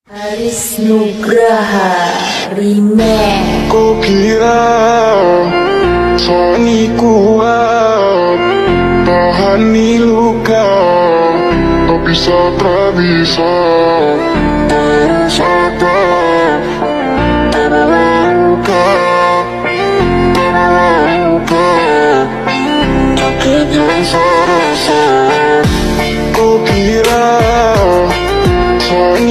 Aris Nugraha Remake. Kau kira Sony kuat tahani luka, tapi tak bisa terus atap terbawa luka, sakit yang serasa. Kau kira Sony